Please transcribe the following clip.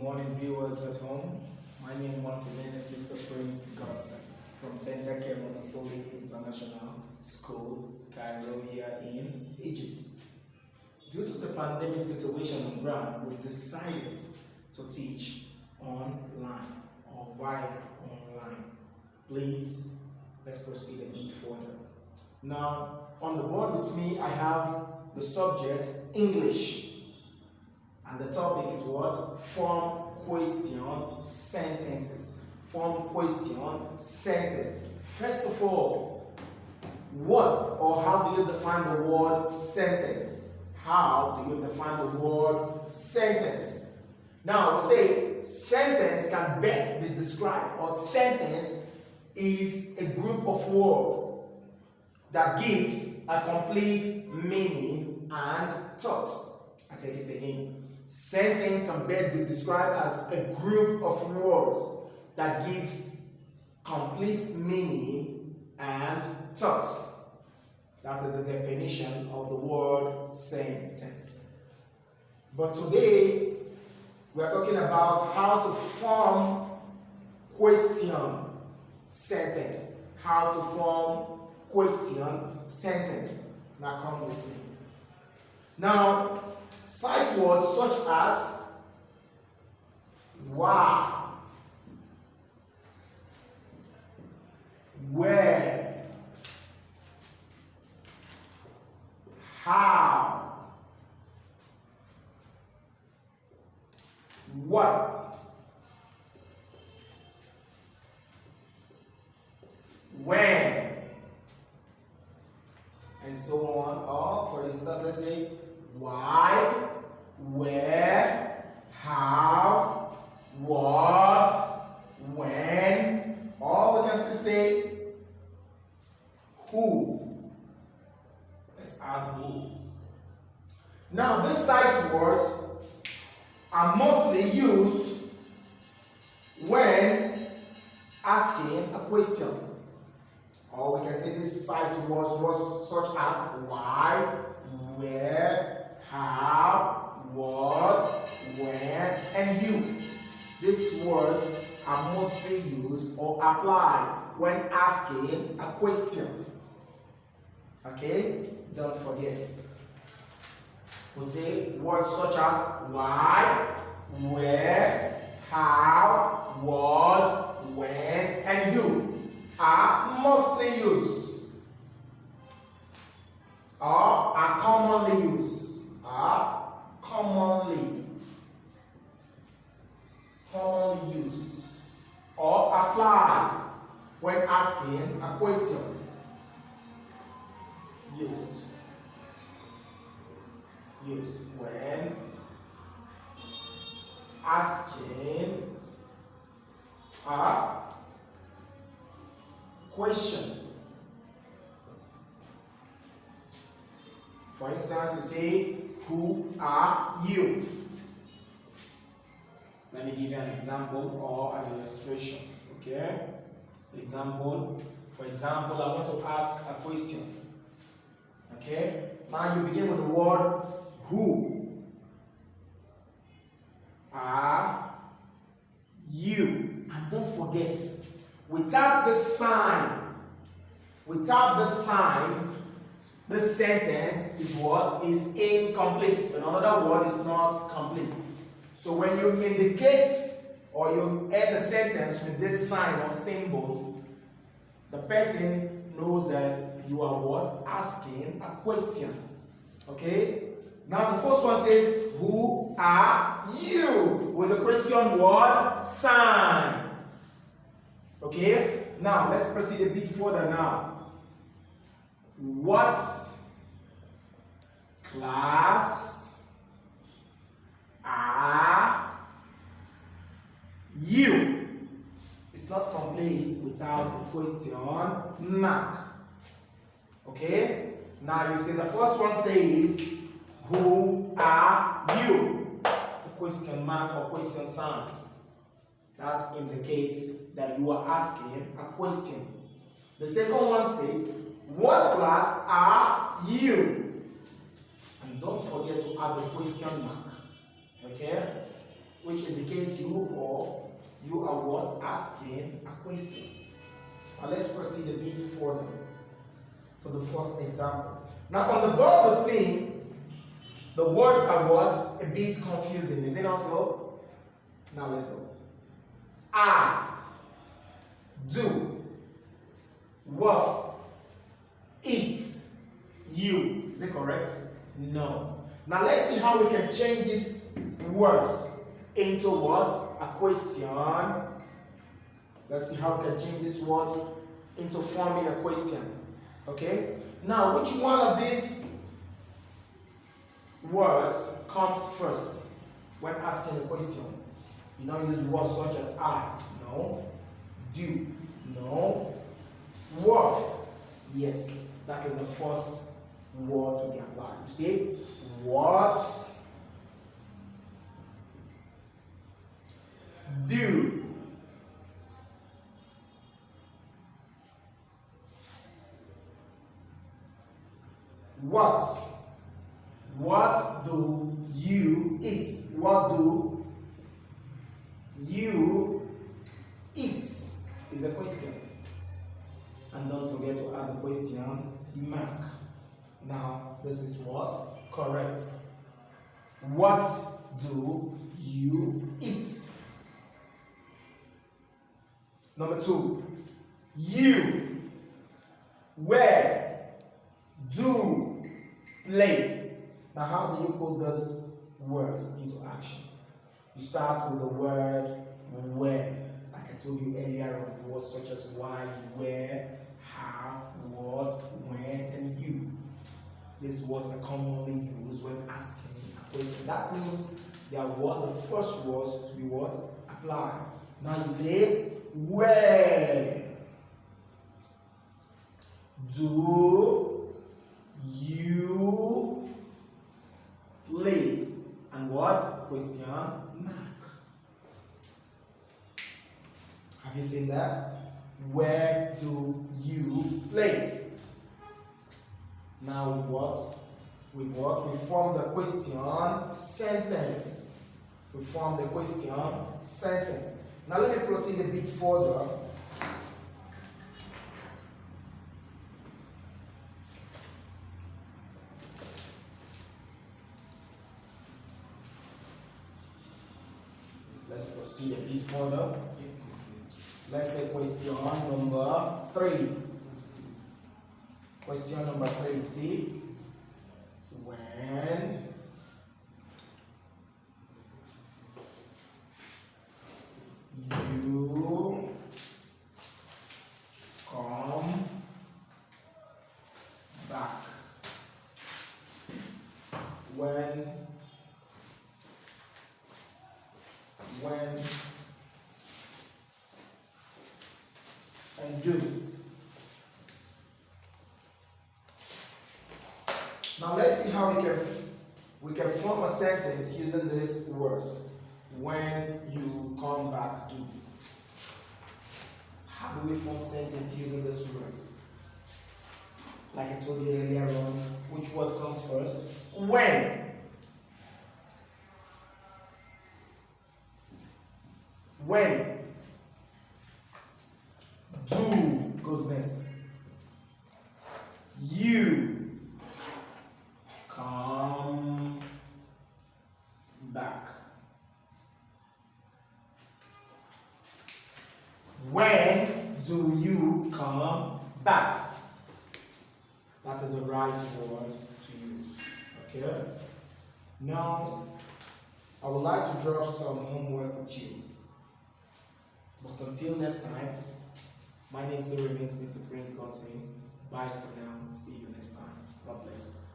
morning, viewers at home. My name once again is Mr. Prince Godson from Tender Care Motorstolic International School, Cairo, here in Egypt. Due to the pandemic situation on ground, we've decided to teach online or via online. Please, let's proceed a bit further. Now, on the board with me, I have the subject English. And the topic is what? Form question sentences. Form question sentence. First of all, what or how do you define the word sentence? How do you define the word sentence? Now, we say sentence can best be described, or sentence is a group of words that gives a complete meaning and thought. I take it again. Sentence can best be described as a group of words that gives complete meaning and thought. That is the definition of the word sentence. But today, we are talking about how to form question sentence. How to form question sentence. Now come with me. Now, sight words such as why, where, how, what, when, and so on. Or for instance, let's say why, where, how, what, when, or we can still say who. Let's add who. Now, these sight words are mostly used when asking a question. Or we can say these sight words such as why, where, how, what, when, and you. These words are mostly used or applied when asking a question. Okay? Don't forget. We say words such as why, where, how, what, when, and you are mostly used or are commonly used. Commonly used or applied when asking a question. Used when asking a question. For instance, you say, who are you? Let me give you an example or an illustration. Okay? Example. For example, I want to ask a question. Okay? Now you begin with the word who are you? And don't forget, without the sign, this sentence is what? Is incomplete. In other word, is not complete. So when you indicate or you end the sentence with this sign or symbol, the person knows that you are what? Asking a question. Okay? Now the first one says, who are you? With the question what? Sign. Okay? Now let's proceed a bit further now. What class are you? It's not complete without the question mark. Okay? Now you see the first one says, who are you? The question mark or question signs. That indicates that you are asking a question. The second one says, what class are you? And don't forget to add the question mark. Okay? which indicates you are what? Asking a question. Now let's proceed a bit further to the first example. Now on the board thing, the words are what? A bit confusing. Is it not so? Now let's go. I do worth eat you. Is it correct? No. Now let's see how we can change these words into what? A question. Let's see how we can change these words into forming a question. Okay? Now, which one of these words comes first when asking a question? You don't use words such as I. No. Do. No. Worth. Yes. That is the first word to be applied. You see? What do what do you eat? What do you eat is a question. And don't forget to add the question mark. Now, this is what? Correct. What do you eat? Number 2. You. Where do play? Now, how do you put those words into action? You start with the word where. Like I told you earlier on, words such as why, where, how, what, when, and you. These words are commonly used when asking a question. That means they are what the first words to be what? Applied. Now you say, where do you play? And what? Question mark. Have you seen that? Where do you play? Now with what? We form the question sentence. We form the question sentence. Now let me proceed a bit further. Let's proceed a bit further. Let's say question number 3. Question number 3. See? When you come back. When and do. Now let's see how we can form a sentence using these words. When you come back, do. How do we form sentence using these words? Like I told you earlier on, which word comes first? When. When. Do goes next. You come back. When do you come back? That is the right word to use. Okay? Now, I would like to drop some homework with you. But until next time, my name still remains Mr. Prince Godson. Bye for now. See you next time. God bless.